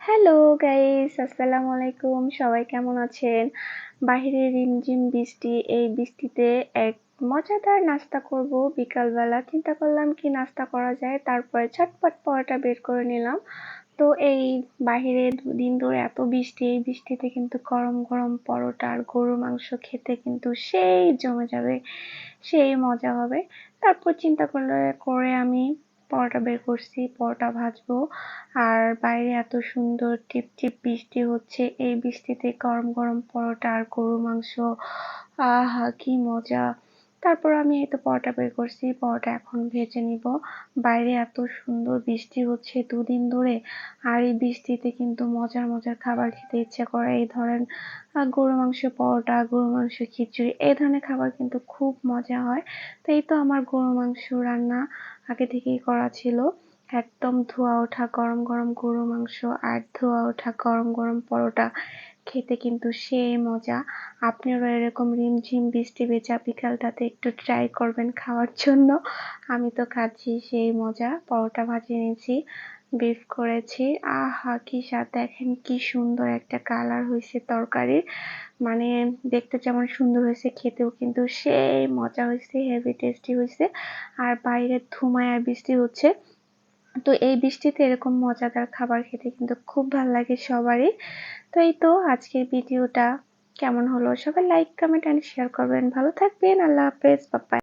Hello guys, আসসালামু আলাইকুম। সবাই কেমন আছেন? বাহিরে রিমঝিম বৃষ্টি, এই বৃষ্টিতে এক মজাদার নাস্তা করব বিকালবেলা। চিন্তা করলাম কি নাস্তা করা যায়, তারপরে ঝটপট পরোটা বের করে নিলাম। তো এই বাহিরে দুদিন ধরে এত বৃষ্টি, এই বৃষ্টিতে কিন্তু গরম গরম পরোটা আর গরুর মাংস খেতে কিন্তু সেই জমে যাবে, সেই মজা হবে। তারপর চিন্তা করে আমি পরোটা বের করছি, পরোটা ভাজবো। আর বাইরে এত সুন্দর টিপটিপ বৃষ্টি হচ্ছে, এই বৃষ্টিতে গরম গরম পরোটা আর গরুর মাংস, আহা কি মজা। তারপর আমি এই তো পরোটা বের করছি, পরোটা এখন ভেজে নিব। বাইরে এত সুন্দর বৃষ্টি হচ্ছে দুদিন ধরে, আর এই বৃষ্টিতে কিন্তু মজার মজার খাবার খেতে ইচ্ছে করে। এই ধরেন গরুর মাংস পরোটা, গরুর মাংস খিচুড়ি, এই ধরনের খাবার কিন্তু খুব মজা হয়। তো এই তো আমার গরুর মাংস রান্না আগে থেকেই করা ছিল। একদম ধোয়া ওঠা গরম গরম গরুর মাংস আর ধোয়া ওঠা গরম গরম পরোটা খেতে কিন্তু সেই মজা। আপনারা এরকম রিমঝিম বৃষ্টি ভেজা বিকালটাতে একটু ট্রাই করবেন খাওয়ার জন্য। আমি তো খাচ্ছি সেই মজা। পরোটা ভাজিয়ে নিয়েছি, বিফ করেছি, আহা কি স্বাদ। দেখেন কি সুন্দর একটা কালার হয়েছে তরকারির, মানে দেখতে যেমন সুন্দর হয়েছে, খেতেও কিন্তু সেই মজা হয়েছে, হেভি টেস্টি হয়েছে। আর বাইরে ধুমায় আর বৃষ্টি হচ্ছে, তো এই বৃষ্টিতে এরকম মজাদার খাবার খেতে কিন্তু খুব ভালো লাগে সবারই। তো এই তো আজকের ভিডিওটা কেমন হলো, সবাই লাইক কমেন্ট এন্ড শেয়ার করবেন। ভালো থাকবেন, আল্লাহ হাফেজ, বাই বাই।